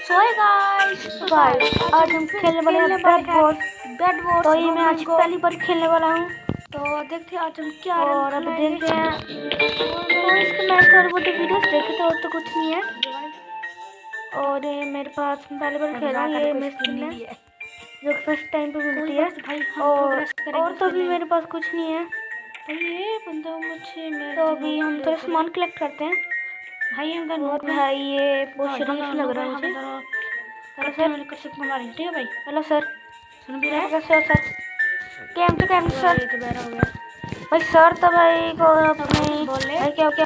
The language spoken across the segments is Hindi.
सो हे गाइस, तो गाइस आज हम खेलने वाले हैं बेड वॉर्स। तो ये मैं आज पहली बार खेलने वाला हूँ। तो देखते हैं आज हम क्या और अब देखते हैं। तो इसके मैं थोड़ी बहुत वीडियोस देखे थे और तो कुछ नहीं है। और ये मेरे पास पहली बार खेल रहा हूँ, ये मेरी स्किन है जो फर्स्ट टाइम पे मिलती है। और तो भी मेरे पास कुछ नहीं है। ये बंदा मुझे तो अभी हम थोड़ा सामान कलेक्ट करते हैं। और भाई ये बहुत शरीफ लग रहा है मुझे। Hello sir. ठीक है भाई। Hello sir. सुन भी रहा है? कैसे हो सर? Cam sir. ये तो बैरा हो गया भाई सर तो भाई को अपने बोले भाई क्या क्या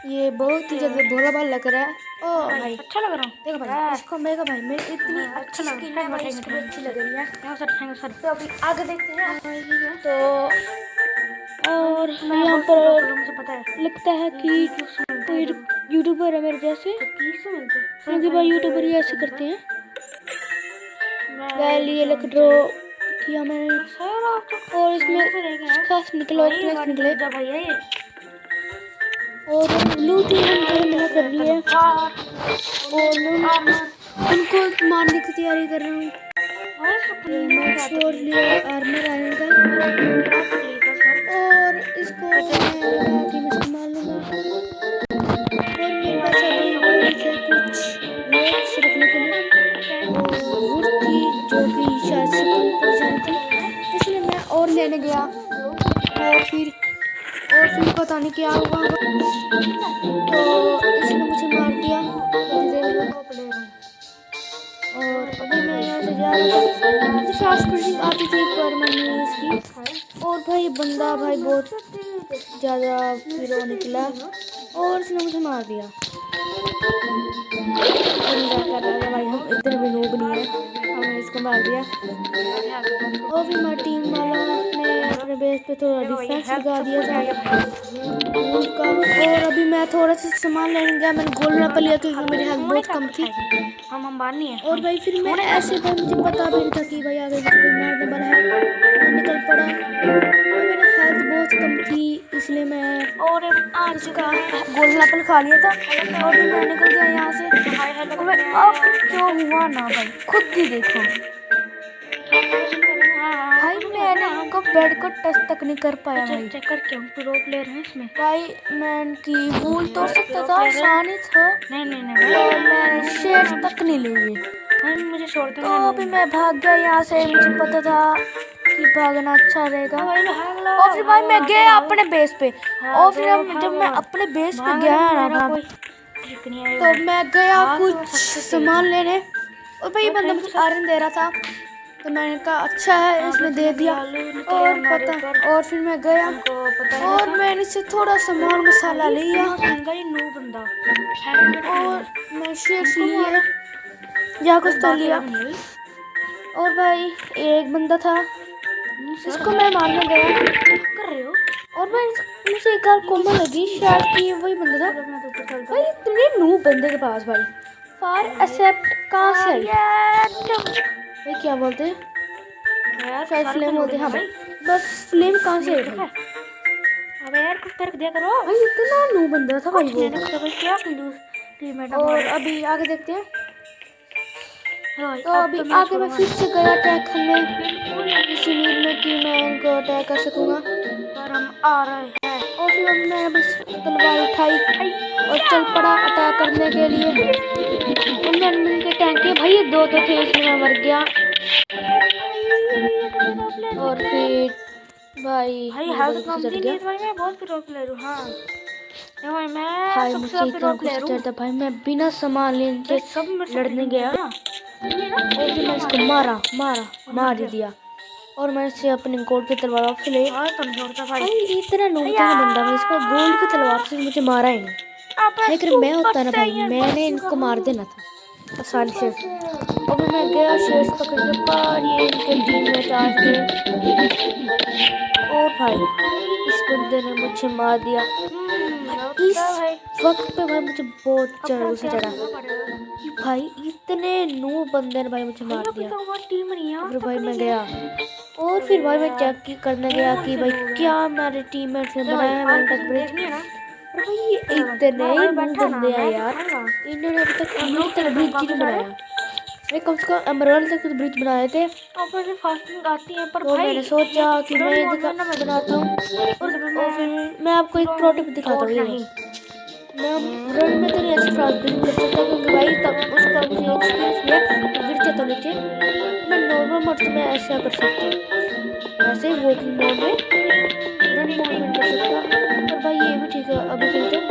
ये बहुत ही ज्यादा भोला भाला लग रहा है। ओ भाई अच्छा लग रहा हूँ। देखो भाई इसको मेगा भाई मेरी इतनी अच्छी स्किन है भाई, इसको अच्छी लग रही है। Thank sir. तो अभी आगे देखते हैं। तो और यहाँ पर मुझे पता है लगता है कि कोई यूट्यूबर है मेरे जैसे, क्योंकि भाई यूट्यूबर ही ऐसे करते हैं। वेल ये लग ड्रॉ किया मैंने और इसमें कुछ खास निकला निकले और लूट हम मना कर रही है और उनको मारने की तैयारी कर रहा हूँ। आर्मर आयरन का और इसको मैं इस्तेमाल लूँगा। और मेरे पास अभी वो थे कुछ ब्लॉक्स रखने के लिए और वुड थी जो कि शायद से कम पड़ जानी थी, इसलिए मैं और लेने गया और फिर पता नहीं क्या हुआ। तो इसने मुझे मार दिया थोड़ी देर में। और अभी मैं यहाँ से जा रहा था, मुझे फास्ट स्प्रिंटिंग आती थी पर मैंने इसकी। और भाई बंदा भाई बहुत ज़्यादा हीरो निकला और इसने मुझे मार दिया। मजाक कर रहा था भाई, हम इतने भी नूब नहीं है, हमने इसको मार दिया। और फिर हमारी टीम वालों ने अपने बेस पे थोड़ा डिफेंस लगा दिया था उनका। और अभी मैं थोड़ा सा सामान लेने गया, मैंने गोल्ड एप्पल लिया क्योंकि मेरी हेल्थ बहुत कम थी। हम बानी है। और भाई फिर मैं ऐसे भाई मुझे पता भी नहीं था कि भाई आगे मुझे कोई मारने वाला है, मैं निकल पड़ा और मेरी हेल्थ बहुत कम थी, इसलिए मैं और आज उसका गोल्डन एप्पल खा लिया था। और फिर मैं निकल गया यहाँ से। और भाई अब जो हुआ ना भाई खुद ही देखो भाई, मैंने इनको बेड को टच तक नहीं कर पाया भाई। चेक करके हम प्रो प्लेयर हैं इसमें। भाई मैं इनकी वूल तोड़ सकता था, आसान ही था। नहीं और मैंने शेर तक नहीं लिए भाई मुझे छोड़ दो। तो अभी मैं भाग गया यहाँ से, मुझे पता था कि भागना अच्छा रहेगा। और फिर भाई मैं गया अपने बेस पे। और फिर जब मैं अपने बेस पे गया ना तो मैं गया कुछ सामान लेने और भाई बंदा मुझे आयरन दे रहा था तो मैंने कहा अच्छा है इसने दे दिया। और फिर मैं गया और मैंने इससे थोड़ा सामान मसाला लिया और मैं शेड्स लिए या कुछ तो लिया। और भाई एक बंदा था इसको मैं मारने गया कर रहे हो। और मैं मुझे एक बार कॉमन लगी शायद कि वही बंदा था। भाई इतने नू बंदे के पास भाई फायर एक्सेप्ट कहाँ से आई भाई, क्या बोलते हैं यार, शायद फ्लेम बोलते हैं। हाँ भाई बस फ्लेम कहाँ से आई भाई? अबे यार कुछ कर दिया करो भाई इतना नू बंदा था भाई वो। क्या टीममेट। और अभी आगे देखते हैं। तो अभी आगे मैं फिर से गया अटैक करने इस उम्मीद में कि मैं इनको अटैक कर सकूंगा। हम आ रहे हैं। और फिर मैं अभी तलवार उठाई और चल पड़ा अटैक करने के लिए। और मैंने मिलके टैंक किया भाई, ये दो तो थे इसलिए मैं मर गया। और फिर भाई हेल्थ कम थी नहीं भाई, मैं बहुत प्रो प्लेयर हूं। हां भाई मैं भाई सबसे मुझे इतना गुस्सा था भाई, मैं बिना सामान लेने से लड़ने गया और फिर मैं इसको मार दिया। और मैंने से अपनी गोल्ड की तलवार वापस ले। भाई इतना नूबता है बंदा भाई, इसको गोल्ड की तलवार से मुझे मारा ही नहीं। लेकिन मैं होता ना भाई मैंने इनको मार देना था आसानी से। और फिर मैं गया शेर्स पकड़ के पर ये इनके टीममेट आ गए और भाई इस बंदे ने मुझे मार दिया। इस वक्त पे भाई मुझे बहुत ज़्यादा गुस्सा चढ़ा कि भाई इतने नू बंदे ने भाई मुझे मार दिया। फिर भाई मैं गया और फिर भाई मैं चेक करने गया कि भाई क्या हमारे टीममेट्स ने बनाया है मेंटल ब्रिज। और भाई ये इतने ही मुंह गंदे हैं यार, इन्होंने अभी तक ब्रिज ही नहीं बनाया। अरे कम से कम एमराल्ड तक तो ब्रिज बनाए थे। और फास्टिंग आती है पर तो भाई मैंने सोचा कि मैं ये बनाता हूँ और फिर मैं आपको एक प्रो टिप दिखाता हूँ। मैं रन में तो नहीं ऐसे फास्ट ब्रिज कर सकता क्योंकि भाई तब उसका मुझे एक्सपीरियंस नहीं है, गिर जाता नीचे। तो मैं नॉर्मल मोड से मैं ऐसा कर सकता हूँ, ऐसे वॉकिंग मोड में, रन मोड में नहीं कर सकता। और भाई ये भी ठीक है, अभी चलते हैं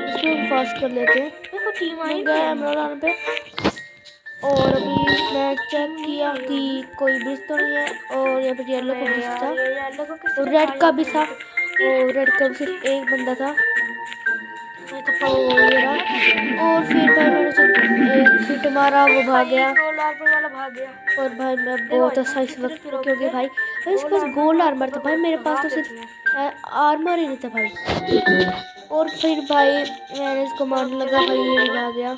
इसको हम फास्ट कर लेते हैं। देखो टीम आई मैं गया एमराल्ड पे और अभी मैं चेक किया कि कोई ब्रिज तो नहीं है, और यहाँ पे येलो का ब्रिज था और रेड का भी था, और रेड का भी सिर्फ एक बंदा था। तो ये रहा, और फिर भाई मैंने उसे एक हिट मारा, वो भाग गया। और भाई मैं बहुत अच्छा इस वक्त, क्योंकि भाई इसके पास गोल्ड आर्मर था, भाई मेरे पास तो सिर्फ आर्मर ही नहीं था भाई। और फिर भाई मैंने इसको मारने लगा, भाई ये भी भाग गया।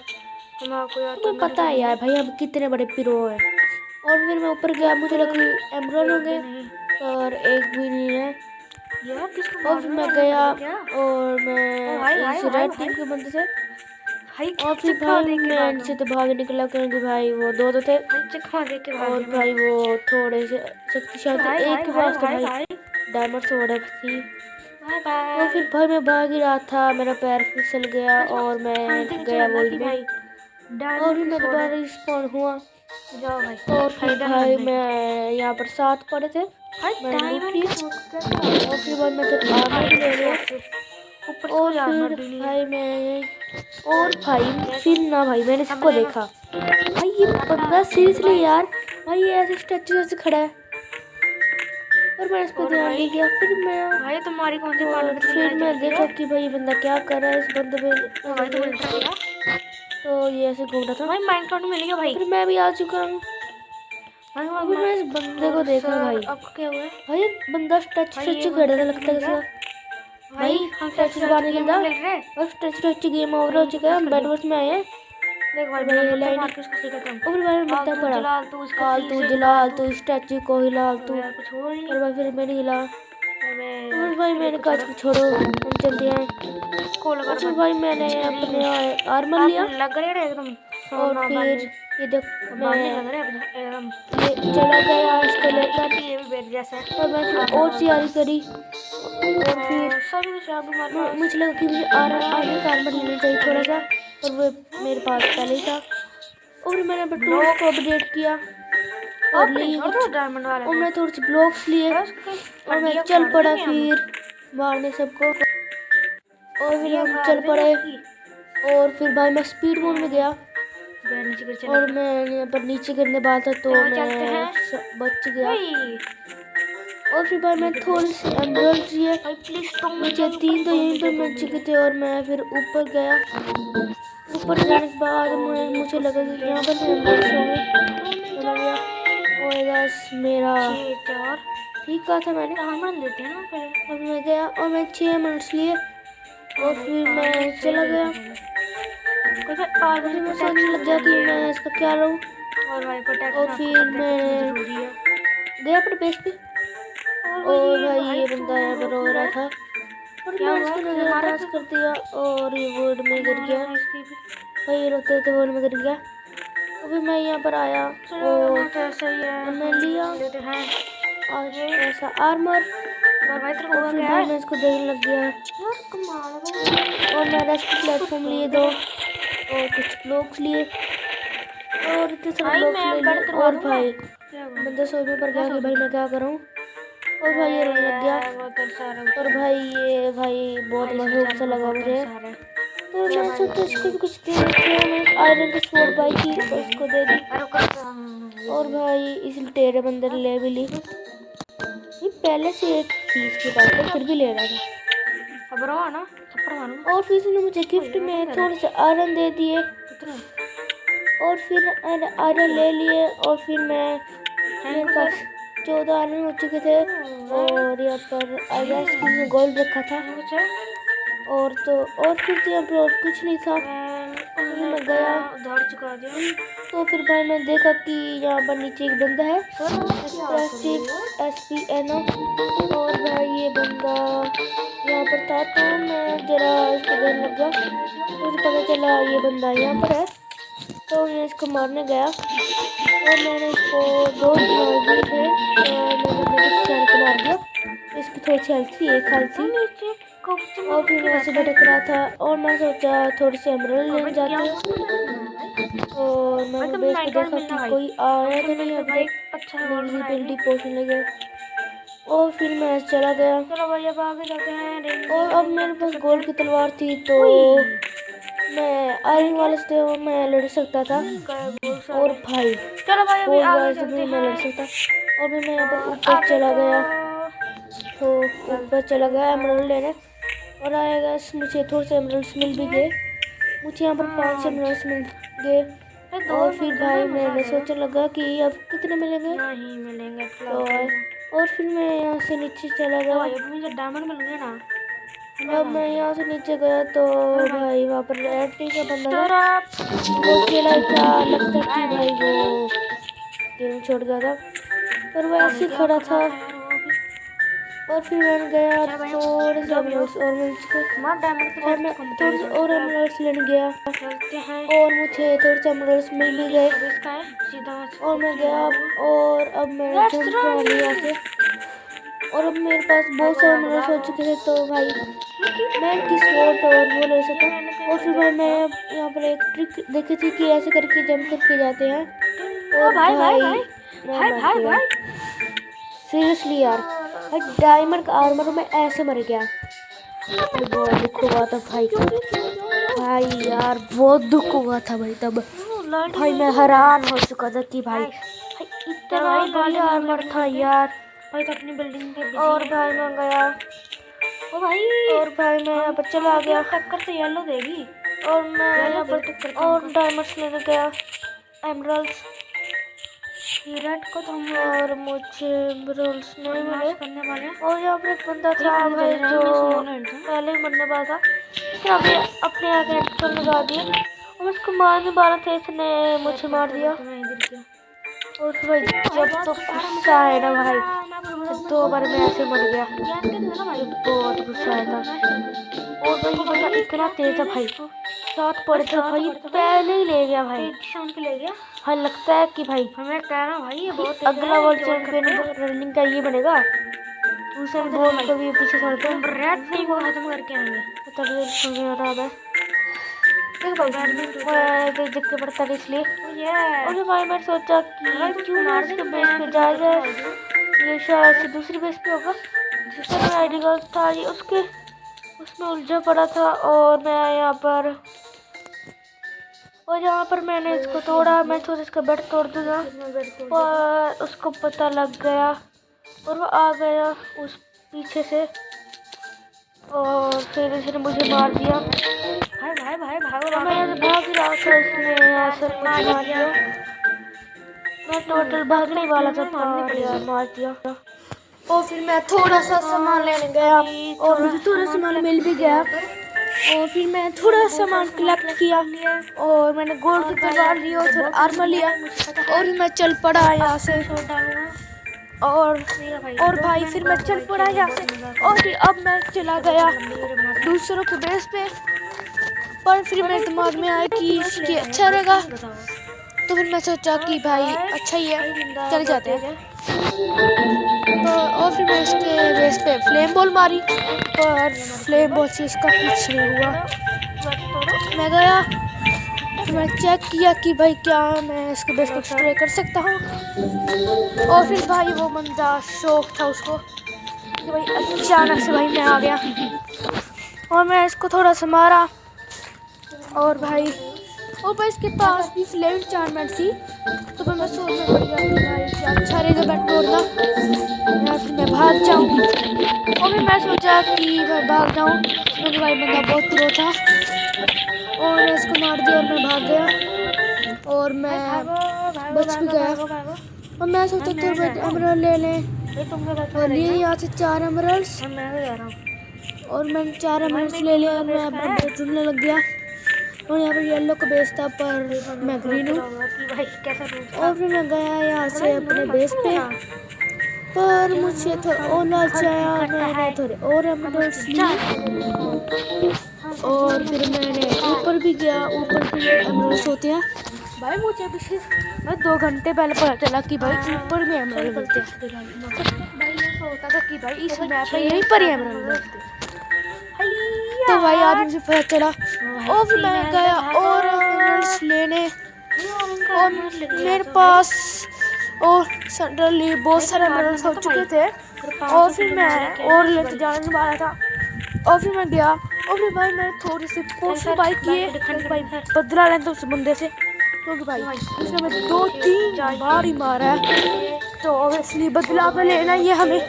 तुम्हें पता है यार भाई हम कितने बड़े प्रो हैं। और फिर मैं ऊपर गया, मुझे लगा एमराल्ड होंगे पर एक भी नहीं है। और फिर मैं गया और मैं इस रेड टीम के बंदे से, और फिर भाई मैं इनसे तो भाग निकला क्योंकि भाई वो दो थे और भाई वो थोड़े से शक्तिशाली थे। एक के पास तो भाई डायमंड स्वॉर्ड थी। तो फिर भाई मैं भाग ही रहा था, मेरा पैर फिसल गया और मैं गया वॉइड में, और फिर मैं दोबारा रिस्पॉन हुआ। और फिर भाई मैं यहाँ पर 7 पड़े थे, मैंने लूट ली। और फिर भाई मैं तो आर्मर भी ले लिया। और फिर भाई मैं, और भाई फिर ना भाई मैंने इसको देखा, भाई ये बंदा सीरियसली यार, भाई ये ऐसे स्टैचू जैसे खड़ा है, और मैंने इस पर ध्यान नहीं दिया। फिर मैं भाई तुम्हारी कौन सी और फिर मैं देखा कि भाई ये बंदा क्या कर रहा है, इस बंदे पे तो ये ऐसे घूम रहा था। भाई माइनक्राफ्ट मिल गया भाई। फिर मैं भी आ चुका हूँ। फिर मैं इस बंदे को देखा भाई, आपको क्या हुआ है? भाई बंदा स्टैचू खड़ा था, लगता है भाई स्टैचू से बाहर निकल जा, और स्टैचू गेम ओवर हो चुका है, हम बैटवर्स में आए हैं। देख भाई भाई मैं लाइन मार के उसको सिखाता हूँ। और मैंने बता पड़ा, जलाल तू इसको हाल तू जलाल तू स्टैचू को हिलाल तू। कुछ हो ही नहीं। और भाई फिर मैंने हिला, अबे और भाई मैंने कहा इसको छोड़ो हम चलते हैं। खोल और कर फिर भाई मैंने अपने आर्मर लिया, लग रहा है एकदम और फिर ये देख मैं लग रहा है एकदम ये चला गया इसको लेकर, ये भी बैठ जैसा है। और मैं फिर और तैयारी करी। और फिर सभी कुछ आप मुझे लगा कि मुझे आगे का आर्मर लेना चाहिए थोड़ा सा, और वो मेरे पास पहले ही था। और फिर मैंने टूल्स को अपडेट किया और लिए डायमंड वाले और मैं थोड़े से ब्लॉक्स लिए और मैं चल पड़ा फिर मारने सबको। और फिर हम चल पड़े, और फिर भाई मैं स्पीड मोड में गया, और मैं यहाँ पर नीचे गिरने वाला था तो मैं बच गया। और फिर भाई मैं थोड़ी सी एमराल्ड लिए, मुझे 3 तो यहीं पर मिल चुके थे, और मैं फिर ऊपर गया। ऊपर जाने के बाद मुझे लगा कि यहाँ पर एमराल्ड्स होंगे, तो मैं गया। और गाइस मेरा ठीक कहा था मैंने, और मैं गया और मैं 6 मिनट्स लिए, और फिर मैं चला गया। और फिर मैं सोचने लग गया कि मैं इसका क्या लूँ, और फिर मैं गया अपने बेस पे, और भाई ये बंदा यहाँ पर रो रहा था, और मैंने इसको नजरअंदाज कर दिया, और ये वर्ड में गिर गया। भाई रोते रोते वर्ड में गिर गया। और फिर मैं यहाँ पर आया और मैं लिया और ऐसा आर्मर, और फिर भाई मैं इसको देखने लग गया, और मैं रेस्क्यू प्लेटफॉर्म लिए 2 और कुछ ब्लॉक्स लिए, और इतने सारे ब्लॉक्स ले लिए। और भाई बंदा सोचने पर गया कि भाई मैं क्या करूँ, और भाई ये रोने लग गया। और भाई बहुत मशहूर सा लगा मुझे, तो मैं सोचा इसको भी कुछ दे देते हैं। मैं आयरन की स्वॉर्ड बाई की और इसको दे दी, और भाई इस टेढ़े बंदे ने ले भी ली। ये पहले से एक चीज के पास था फिर भी ले रहा था। और फिर उसने मुझे गिफ्ट में थोड़े से आयरन दे दिए, और फिर आयरन ले लिए, और फिर मेरे पास 14 आयरन हो चुके थे, और यहाँ पर आई गेस गोल्ड रखा था, और फिर तो यहाँ पर और कुछ नहीं था। मैं गया उधार चुका दिया। तो फिर भाई मैं देखा कि यहाँ पर नीचे एक बंदा है SPNO, और भाई ये बंदा यहाँ पर था। तो मैं जरा इसको देखने लग गया, तो मुझे पता चला ये बंदा यहाँ पर है। तो मैं इसको मारने गया और मैंने इसको 2 मार दिए थे, और मैंने अपने दुश्मन को मार दिया। इसकी थोड़ी सी हेल्थ थी, 1 हेल्थ थी। और फिर मैं ऐसे भटक रहा था और मैं सोचा थोड़ी सी एमराल्ड लेने जाते हैं। और मैंने बेस पे देखा कि कोई आया तो नहीं अभी तक, इनविजिबिलिटी पोशन लगे। और फिर मैं चला गया। चलो भाई अब आगे जाते हैं। और अब मेरे पास गोल्ड की तलवार थी, तो मैं आयरन वाले से मैं लड़ सकता था। और भाई चलो भाई अभी आगे वाले से चलते भी मैं लड़ सकता। और फिर मैं यहाँ पर हैं। ऊपर चला गया, तो ऊपर चला गया एमराल्ड लेने। और आएगा मुझे थोड़े से एमराल्ड्स मिल भी गए। मुझे यहाँ पर 5 एमराल्ड्स मिल गए। और फिर भाई मैंने सोचने लगा कि अब कितने मिलेंगे, नहीं मिलेंगे तो और फिर मैं यहाँ से नीचे चला गया। मुझे डायमंड मिल गया ना। अब मैं यहाँ से नीचे गया तो भाई वहाँ पर रेड टी का बंदा था। वो अकेला था, लगता कि भाई वो गेम छोड़ गया था, पर वो ऐसे ही खड़ा था। और फिर मैंने गया थोड़े से एमराल्ड्स और मिल चुके, और मैं थोड़े से और एमराल्ड्स लेने गया और मुझे थोड़े से एमराल्ड्स मिल भी गए। और मैं गया और अब मैंने जंप मार लिया से, और अब मेरे पास बहुत सारे एमराल्ड्स हो चुके थे। तो भाई मैं किस वोट और वो ले सका। और फिर भाई मैं यहाँ पर एक ट्रिक देखी थी कि ऐसे करके जंप करके जाते हैं। और भाई सीरियसली यार, भाई डायमंड का आर्मर में ऐसे मर गया। बहुत दुख हुआ था भाई यार बहुत दुख हुआ था भाई तब। भाई मैं हैरान हो चुका था कि भाई इतना बढ़िया आर्मर था यार। भाई तो अपनी बिल्डिंग पे और भाई मैं गया, ओ भाई और भाई मैं यहाँ पर चला गया, टक्कर तो येलो देगी। और मैं यहाँ पर और डायमंड्स लेने गया, एमराल्ड्स रेड को तो हम और मुझे एमराल्ड्स नहीं मिले। करने वाले हैं। और यहाँ पर एक बंदा था भाई जो पहले ही मरने वाला था, इसने अभी अपने आगे एक्शन लगा दिया और उसको मारने वाला था, इसने मुझे मार दिया। और भाई जब तो गुस्सा है ना भाई, 2 बार मैं ऐसे मर गया, बहुत गुस्सा आया था। और भाई ये बंदा इतना तेज है भाई, 7 पड़े था भाई, पहले ही ले गया भाई। ले गया। हाँ लगता है कि भाई मैं कह रहा हूँ भाई ये बहुत अगला वर्ल्ड चैंपियन रनिंग का ये बनेगा। दूसरे बोल को भी पीछे छोड़ दो, रेड टीम को खत्म करके आएंगे। तभी सुन रहा है देख के पड़ता है इसलिए। और भाई मैंने सोचा कि क्यों ना इसके बेस पे जाया जाए, ये शायद से दूसरी बेस पे होगा जिसका आईडी कार्ड था, ये उसके उसमें उलझा पड़ा था। और मैं यहाँ पर मैंने इसको तोड़ा, मैं सोचा इसका बेड तोड़ दूंगा, और उसको पता लग गया और वो आ गया उस पीछे से, और फिर इसने मुझे मार दिया। भाई मैं यहाँ से भाग रहा था, इसने यहाँ से मार दिया। मैं टोटल भागने वाला था, मार दिया। और फिर मैं थोड़ा सा सामान लेने गया और मुझे थोड़ा सामान मिल भी गया। और फिर मैं थोड़ा सामान कलेक्ट किया और मैंने गोल्ड की तलवार ली और फिर आर्मर लिया और मैं चल पड़ा यहाँ से। और भाई फिर मैं चल पड़ा यहाँ से, और फिर अब मैं चला गया दूसरों के बेस पे। पर फिर मेरे दिमाग में आया कि ये अच्छा रहेगा, तो फिर मैं सोचा कि भाई अच्छा ही है, चल जाते हैं। तो और फिर मैं इसके बेस पे फ्लेम बॉल मारी, पर फ्लेम बॉल से इसका कुछ नहीं हुआ। मैं गया, फिर मैं चेक किया कि भाई क्या मैं इसके बेस पे स्प्रे कर सकता हूँ। और फिर भाई वो बंदा शौक था उसको कि भाई अचानक से भाई मैं आ गया और मैं इसको थोड़ा सा मारा। और भाई इसके पास भी फ्लेम चार्मर थी, तो फिर मैं सोचने लग गया कि भाई क्या अच्छा रहेगा बैट तोड़ना, या फिर मैं भाग जाऊँ। और फिर मैं सोचा कि मैं भाग जाऊँ, क्योंकि भाई बंदा बहुत प्रो था। और मैं इसको मार दिया और मैं भाग गया और मैं बच भी गया। और मैं सोचा थोड़ा एमराल्ड ले लें, और लिए यहाँ से 4 एमराल्ड्स, और मैंने 4 एमराल्ड्स ले लिया और मैं अपना बेट ढूंढने लग गया। और यहाँ पर येलो का बेस था पर मैं ग्रीन हूँ। भाई कैसा रूप और फिर मैं गया यहाँ से अपने बेस पे, पर मुझे थोड़ा और लालच आया, मैंने थोड़े और एमराल्ड्स लिए और फिर मैंने ऊपर भी गया। ऊपर भी एमराल्ड्स होते हैं भाई मुझे भी सिर्फ मैं 2 घंटे पहले पता चला कि भाई ऊपर में एमराल्ड मिलते हैं। भाई ये सोचता था कि भाई इस मैप पे यहीं पर ही एमराल्ड मिलते हैं। तो भाई आज मुझे पता चला और फिर मैं गया और एमराल्ड्स लेने, और मेरे पास और सडनली बहुत सारे एमराल्ड्स हो चुके थे और फिर मैं और लेते जाने वाला था। और फिर मैं गया और फिर भाई मैंने थोड़ी सी पोशन बाई किए भाई बदला लें तो उस बंदे से, क्योंकि भाई उसने मुझे 2-3 बार ही मारा है, तो ऑब्वियसली बदला तो लेना ही है हमें।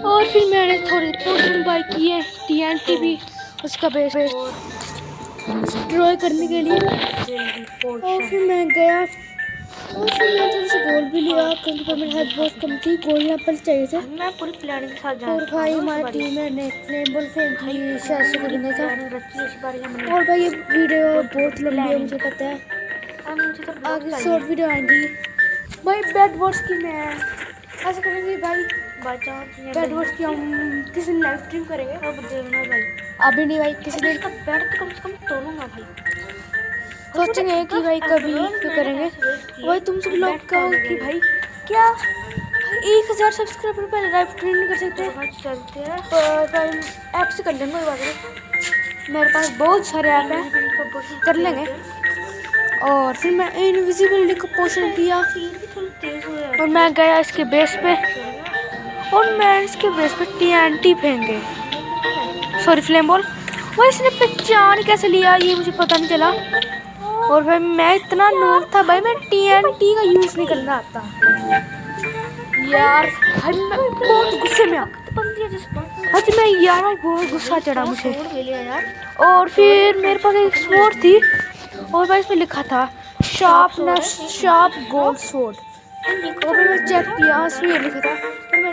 और फिर मैंने थोड़ी पोशन बाई किए, TNT भी उसका बेस डिस्ट्रॉय करने के लिए। और फिर मैं गया और फिर मैं थोड़ी सी गोल्ड भी लिया, क्योंकि फिर मेरी हेल्थ बहुत कम थी, गोल्ड एप्पल चाहिए थे। मैं पूरी प्लानिंग के साथ जा और भाई हमारी टीम ने फ्लेम बॉल फेंकी, शायद से कोई बंदा था। और भाई ये वीडियो बहुत लंबी है मुझे पता है, आगे शॉर्ट वीडियो आएंगी। भाई बैड वर्ड्स की मैं ऐसा करेंगे भाई, बैड वर्ड्स की हम किसी दिन लाइव स्ट्रीम करेंगे। भाई अभी नहीं भाई, किसी दिन बैड तो कम से कम तोड़ूंगा भाई, सोचेंगे कि भाई कभी भी करेंगे। भाई तुम सब लोग कहो कि भाई क्या 1000 सब्सक्राइबर पहले लाइव स्ट्रीम नहीं कर सकते? चलते हैं पर भाई ऐप से कर लेंगे, कोई बात नहीं, मेरे पास बहुत सारे ऐप हैं, कर लेंगे। और फिर मैं इनविजिबिलिटी का पोशन किया और मैं गया इसके बेस पे और मैं इसके बेस पे TNT फेंके, सॉरी फ्लेम बॉल। वो इसने पहचान कैसे लिया ये मुझे पता नहीं चला। और भाई मैं इतना नूब था भाई, मैं TNT का यूज़ नहीं करना आता यार। भाई मैं बहुत गुस्से में आ आज मैं यार, बहुत गुस्सा चढ़ा मुझे। और फिर मेरे पास एक स्वॉर्ड थी और भाई इसमें लिखा था शार्पनेस शार्प गोल्ड स्वॉर्ड। और फिर मैं चेक किया, इसमें लिखा था,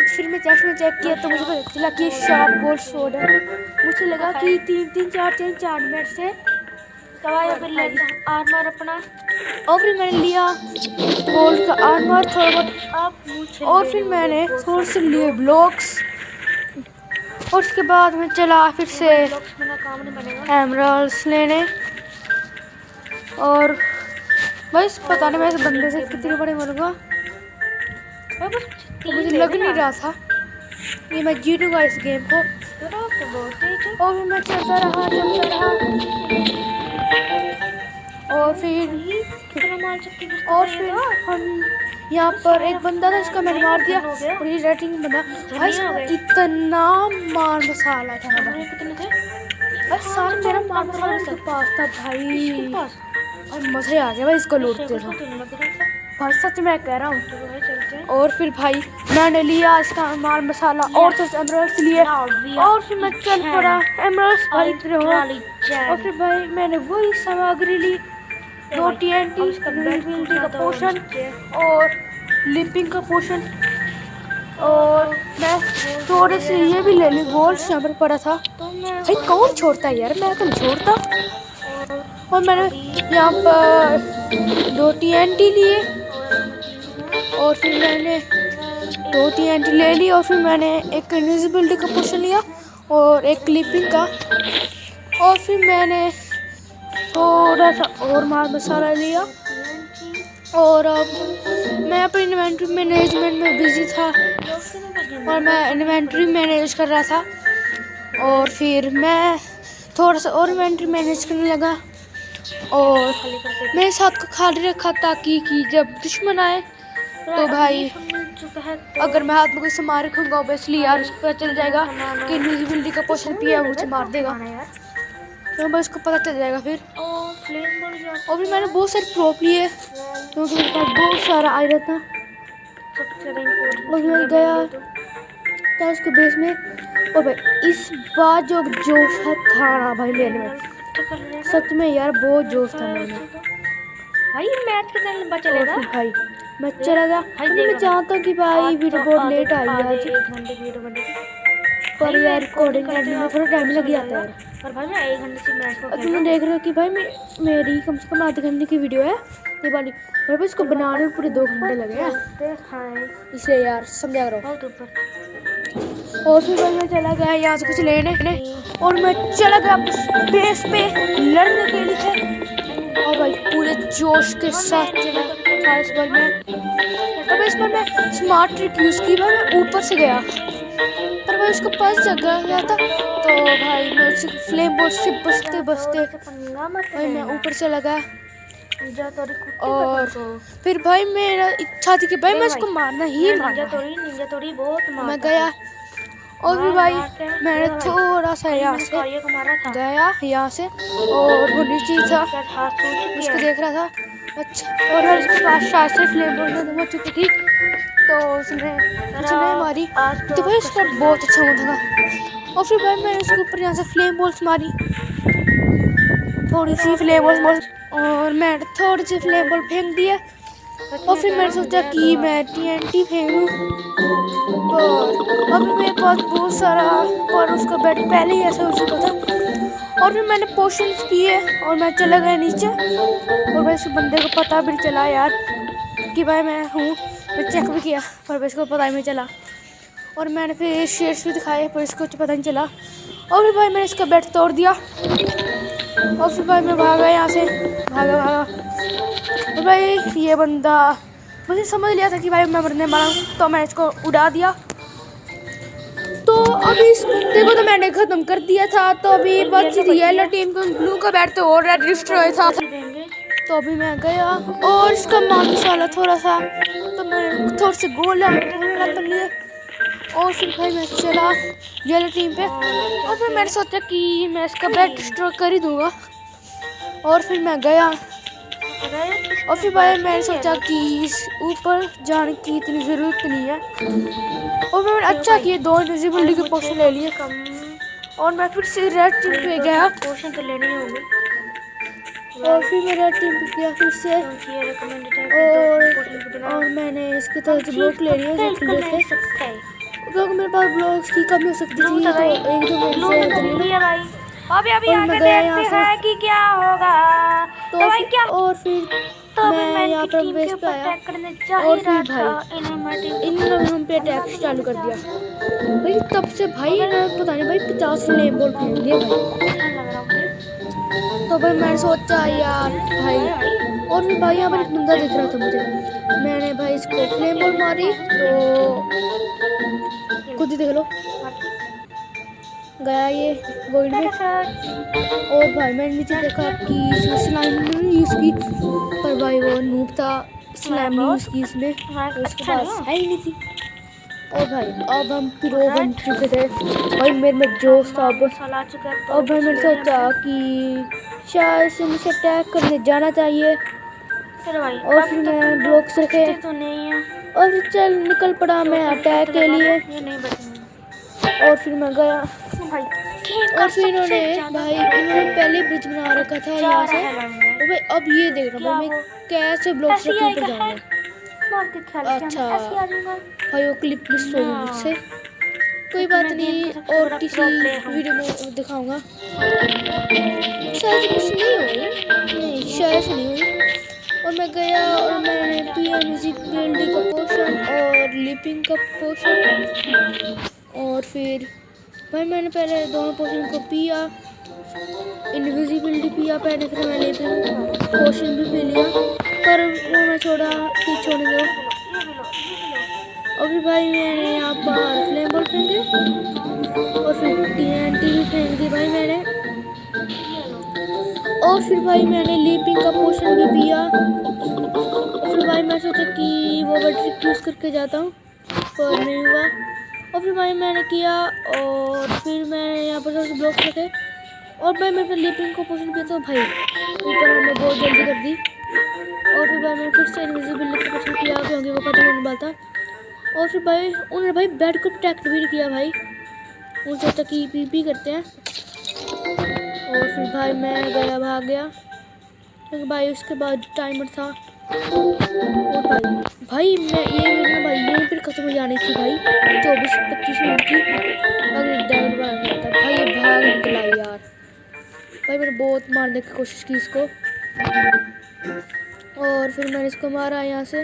फिर मैं चेक किया तो मुझे पता चला कि शार्प गोल्ड स्वॉर्ड है। मुझे लगा कि 3-4 मिनट से आर्मर अपना। और फिर मैंने लिया गोल्ड का आर्मर थोड़ा बहुत, और फिर मैंने थोड़े से लिए ब्लॉक्स, और उसके बाद मैं चला फिर से एमराल्ड्स लेने। और बस पता नहीं मैं इस बंदे से कितने बड़े मरूंगा, तो मुझे लग नहीं रहा था कि मैं जीतूंगा इस गेम को। और फिर मैं चलता रहा और फिर हम यहाँ पर एक बंदा था, इसका मैंने मार दिया और ये रेटिंग बंदा भाई, इतना मार मसाला था ना भाई, सारा मेरा मार मसाला इसके पास था भाई, और मजा ही आ गया भाई इसको लूटते थे भाई, सच मैं कह रहा हूँ। और फिर भाई मैंने लिया इसका मार मसाला और तो एमराल्ड्स लिए और फिर मैं चल पड़ा एमराल्ड्स भाई और फिर भाई मैंने वही सामग्री ली, 2 TNT का पोशन और लिपिंग का पोशन, और मैं थोड़े से ये भी ले ली, गोल्ड यहाँ पर पड़ा था। भाई कौन छोड़ता है यार, मैं तो नहीं छोड़ता। और मैंने यहाँ पर 2 TNT लिए और फिर मैंने 2 TNT ले ली और फिर मैंने एक इनविजिबिलिटी का पोशन लिया और एक क्लिपिंग का, और फिर मैंने थोड़ा सा और मार मसाला लिया। और अब मैं अपनी इन्वेंट्री मैनेजमेंट में बिजी था और मैं इन्वेंट्री मैनेज कर रहा था, और फिर मैं थोड़ा सा और इन्वेंट्री मैनेज करने लगा और मेरे साथ को खाली रखा ताकि कि जब दुश्मन आए तो भाई अगर मैं हाथ में कोई सामान रखूँगा ऑब्वियसली यार उसको पता चल जाएगा कि इनविजिबिलिटी का पोशन पिया मुझे मार देगा, तो बस उसको पता चल जाएगा फिर। और फिर मैंने बहुत सारे प्रोप लिए क्योंकि मेरे पास बहुत सारा आया था, और मैं गया था उसके बेस में। और भाई इस बार जो जोश था ना भाई लेने में, सच में यार बहुत जोश था मेरे में भाई। मैच कितना लंबा चलेगा? और फिर भाई मैं चला गया, मैं चाहता हूँ कि भाई वीडियो बहुत लेट आई आज, पर यार रिकॉर्डिंग करने में थोड़ा टाइम लग जाता है। पर भाई मैं 1 घंटे से मैच को तुम देख रहे हो कि भाई मेरी कम से कम आधे घंटे की वीडियो है ये वाली। भाई इसको बनाने में पूरे 2 घंटे लगे हैं, इसलिए यार समझा करो। बहुत ऊपर। और फिर भाई मैं चला गया यहाँ से कुछ लेने और मैं चला गया बेस पे लड़ने के लिए। और भाई पूरे जोश के साथ चला था इस बार मैं। और इस बार मैं स्मार्ट ट्रिक यूज़ की, भाई मैं ऊपर से गया पर भाई उसको पास जगह गया था तो भाई मैं उससे फ्लेम बोर्ड से बचते बचते भाई मैं ऊपर चला गया। और फिर भाई मेरा इच्छा थी कि भाई मैं उसको मारना ही मारना है। मैं गया और फिर भाई मैंने थोड़ा सा यहाँ से गया यहाँ से और वो नीचे था उसको देख रहा था। अच्छा और मैं उसके पास शायद से फ्लेम बोर्ड हो चुकी थी तो उसने मारी तो भाई उसका बहुत अच्छा हुआ था। और फिर भाई मैंने उसके ऊपर यहाँ से फ्लेम बॉल्स मारी, थोड़ी सी फ्लेम बॉल्स और मैं थोड़ी सी फ्लेम बॉल फेंक दिया। और फिर मैंने सोचा कि मैं TNT फेंकूं और अभी मेरे पास बहुत सारा और उसका बेड पहले ही ऐसा हो चुका था। और फिर मैंने पोशंस पिए और मैं चला गया नीचे और भाई उस बंदे को पता भी नहीं चला यार कि भाई मैं हूँ। मैं चेक भी किया पर इसको पता ही नहीं चला और मैंने फिर शेयर्स भी दिखाए पर इसको पता नहीं चला। और फिर भाई मैंने इसका बेड तोड़ दिया और फिर भाई मैं भागा यहाँ से, भागा और भाई ये बंदा मुझे समझ लिया था कि भाई मैं मरने वाला हूँ तो मैं इसको उड़ा दिया। तो अभी इस बंदे को तो मैंने ख़त्म कर दिया था तो अभी बची थी येलो टीम को, ब्लू का बैट तो और रेड डिस्ट्रॉय था। तो अभी मैं गया और इसका मार्क्स वाला थोड़ा सा तो मैंने थोड़े से गोल कर लिए और फिर भाई मैं चला येलो टीम पे और फिर मैंने सोचा कि मैं इसका बैट डिस्ट्रॉय कर ही दूँगा। और फिर मैं गया और फिर भाई मैंने सोचा कि इस ऊपर जाने की इतनी ज़रूरत नहीं है और मैंने अच्छा किया 2 इनविजिबिलिटी के पोशन ले लिए और मैं फिर से रेड टीम पे गया। पोशन तो लेने ही होंगे और फिर मैं रेड टीम पे गया फिर से और मैंने इसकी तरफ से ब्लॉक ले लिए क्योंकि मेरे पास ब्लॉक्स की कमी हो सकती थी तो एक दो मिनट अभी और मैं गया यहाँ से कि क्या होगा तो भाई क्या। और फिर मैं यहाँ पर बेस पे आया और फिर भाई इन लोगों ने हम पे अटैक चालू कर दिया। भाई तब से भाई ना पता नहीं भाई 50 फ्लेम बॉल फेंक दिए भाई। तो भाई मैंने सोचा यार भाई और फिर भाई यहाँ पर एक बंदा दिख रहा था मुझे, मैंने भाई इसको फ्लेम बॉल मारी तो खुद ही देख लो गया ये गोल्ड में। और भाई मैंने नीचे देखा कि इसमें स्लाइम नहीं यूज़ की पर भाई वो नूब था, स्लाइम नहीं यूज़ की इसने तो उसके पास है ही नहीं थी। और भाई अब हम प्रो बन चुके थे भाई, मेरे में जोश था अब। और भाई मैंने सोचा कि शायद से मुझे अटैक करने जाना चाहिए और फिर मैं ब्लॉक्स रखे और फिर चल निकल पड़ा मैं अटैक के लिए। और फिर मैं गया और फिर इन्होंने पहले ब्रिज बना रखा था यहाँ से। और भाई अब ये देख रहा हूँ मैं कैसे ब्लॉक्स रखे ऊपर जाऊँगा। अच्छा भाई वो क्लिप मिस हो गई मुझसे, कोई बात नहीं और किसी वीडियो में दिखाऊंगा। शायद कुछ नहीं हुई, नहीं शायद से नहीं हुई। और मैं गया और मैंने पिया म्यूजिक बिल्डिंग का पोशन और लिपिंग का पोशन और फिर भाई मैंने पहले दोनों पोशन को पिया, इनविजिबिलिटी पिया पहले फिर मैंने लिपिंग पोशन भी पी लिया पर वो मैं छोड़ने दो। और फिर भाई मैंने यहाँ पर फ्लेम बॉल फेंके और फिर TNT भी फेंक दी भाई मैंने। और फिर भाई मैंने लीपिंग का पोशन भी पिया और फिर भाई मैं सोचा कि वो ट्रिक यूज़ करके जाता हूँ पर नहीं हुआ। और फिर भाई मैंने किया और फिर मैंने यहाँ पर थोड़े से ब्लॉक रखे और भाई मैं लीपिंग का पोशन पिया तो भाई ऊपर हमने बहुत जल्दी कर दी। और फिर भाई मैंने फिर से इनविजिबिलिटी का पोशन किया क्योंकि वो खत्म होने वाला था। और फिर भाई उन्होंने भाई बेड को प्रोटेक्ट भी किया भाई, उन सोचा कि पीपी करते हैं। और फिर भाई मैं गया भाग गया क्योंकि भाई उसके बाद टाइमर था। और भाई मैं ये वीडियो भाई यहीं पर खत्म हो जानी थी भाई 24-25 मिनट की, अगर डायमंड भाग गया था भाई ये भाग निकला यार। भाई मैंने बहुत मारने की कोशिश की इसको, और फिर मैंने इसको मारा यहाँ से,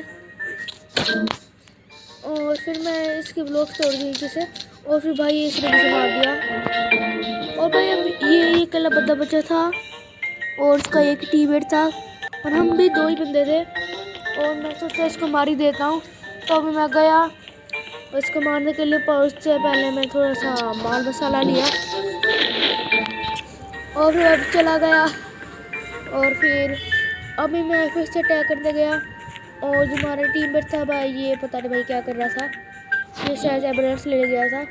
और फिर मैं इसके ब्लॉक तोड़ दी नीचे से, और फिर भाई इसने मुझे मार दिया। और भाई अब ये अकेला बंदा बचा था और उसका एक टीममेट था, और हम भी 2 ही बंदे थे, और मैं सोचा इसको मार ही देता हूँ। तो अभी मैं गया और इसको मारने के लिए, पर उससे पहले मैं थोड़ा सा माल मसाला लिया और फिर अब चला गया। और फिर अभी मैं फिर से अटैक करने गया, और जो हमारा टीममेट था भाई, ये पता नहीं भाई क्या कर रहा था, ये शायद एम्बुलेंस ले गया था।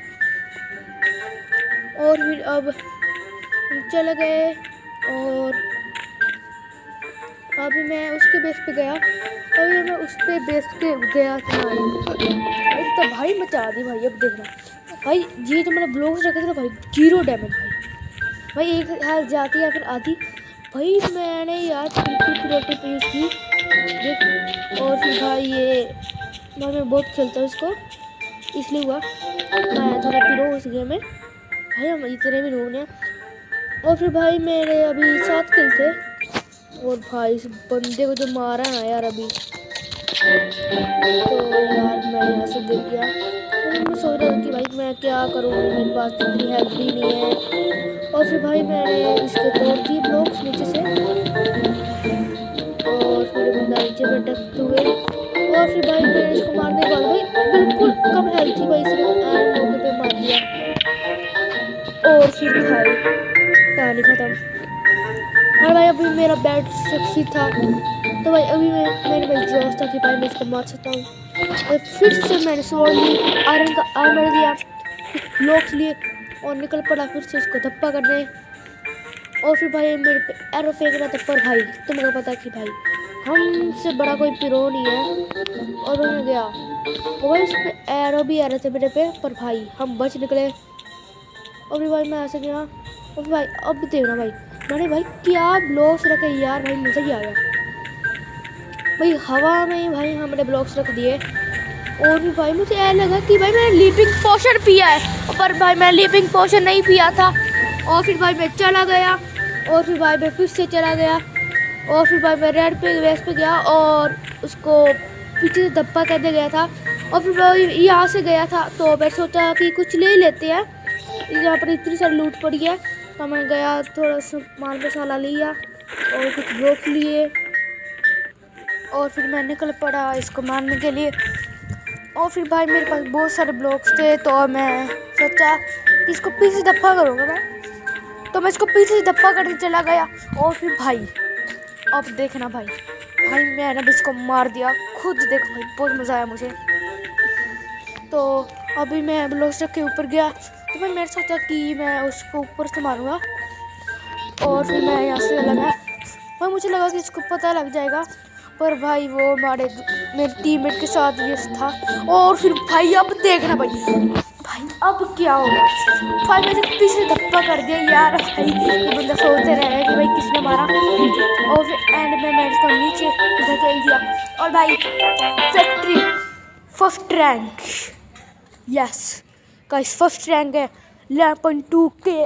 और फिर अब हम चले गए, और अभी मैं उसके बेस पे गया, अभी मैं उस पे बेस पे गया था भाई, तो भाई मचा दी भाई। अब देखना भाई, ये जो मैंने ब्लॉक्स रखे थे ना भाई, 0 डैमेज भाई एक हेल्थ जाती है फिर आधी भाई। मैंने यार बिल्कुल क्रिएटिव पे यूज़ की देख, और फिर भाई ये मैं बहुत खेलता हूँ इसको, इसलिए हुआ मैं थोड़ा पिरो उस गेम में भाई, हम इतने भी रोने हैं। और फिर भाई मेरे अभी 7 किल थे, और भाई इस बंदे को जो मारा ना यार अभी, तो यार मैं यहाँ से गिर गया। तो मैं सोच रहा था कि भाई मैं क्या करूँ, मेरे पास इतनी हेल्प भी नहीं है। और फिर भाई मैंने इसके तोड़ दिए ब्लॉक्स नीचे से, और फिर बंदा नीचे पे अटकते हुए, और फिर भाई मैंने इसको मारने वाला भाई बिल्कुल कम हेल्थ थी भाई, इसने एंड मौके पे मार दिया। और फिर भाई कहानी खत्म। और भाई अभी मेरा बैट सक्सी था, तो भाई अभी मैंने भाई जोश था कि भाई मैं इसको मार सकता हूँ, और फिर से मैंने स्वॉर्ड ली, आयरन का आर्मर लिया, ब्लॉक्स लिए, और निकल पड़ा फिर से इसको धप्पा करने। और फिर भाई मेरे पे एरो फेंक रहा था, पर भाई तुमको पता कि भाई हमसे बड़ा कोई पिरो नहीं है। और भाई मैं गया, और भाई उस पर एरो भी आ रहे थे मेरे पे, पर भाई हम बच निकले। और फिर भाई मैं ऐसे गया, और फिर भाई अब देखना भाई मैंने भाई क्या ब्लॉक्स रखे यार, भाई मज़ा ही आ गया भाई, हवा में ही भाई हमने ब्लॉक्स रख दिए। और भी भाई मुझे ऐसा लगा कि भाई मैंने लीपिंग पोशन पिया है, पर भाई मैं लीपिंग पोशन नहीं पिया था। और फिर भाई मैं चला गया, और फिर भाई मैं फिर से चला गया, और फिर भाई मैं रेड पे वेस्ट पे गया, और उसको पीछे से धप्पा करने गया था। और फिर भाई यहाँ से गया था, तो मैं सोचा कि कुछ ले लेते हैं, यहाँ पर इतनी सारी लूट पड़ी है। तो मैं गया, थोड़ा सा माल मसाला लिया और कुछ ब्लॉक लिए, और फिर मैं निकल पड़ा इसको मारने के लिए। और फिर भाई मेरे पास बहुत सारे ब्लॉक्स थे, तो मैं सोचा कि इसको पीछे से धप्पा करूँगा मैं, तो मैं इसको पीछे से धप्पा करके चला गया। और फिर भाई अब देखना भाई मैंने भी इसको मार दिया, खुद देखो भाई बहुत मज़ा आया मुझे। तो अभी मैं ब्लॉक्स के ऊपर गया, तो मैं मेरे सोचा कि मैं उसको ऊपर से मारूंगा, और फिर मैं यहाँ से लगा भाई, मुझे लगा कि इसको पता लग जाएगा, पर भाई वो मेरे टीममेट के साथ ये था। और फिर भाई अब देखना भाई अब क्या होगा भाई, मैंने पीछे धप्पा कर दिया यार भाई, ये बंदा सोचते रहे कि भाई किसने मारा। और फिर एंड में मैंने इसको नीचे धकेल दिया, और भाई factory first rank, yes guys first rank है 11.2 के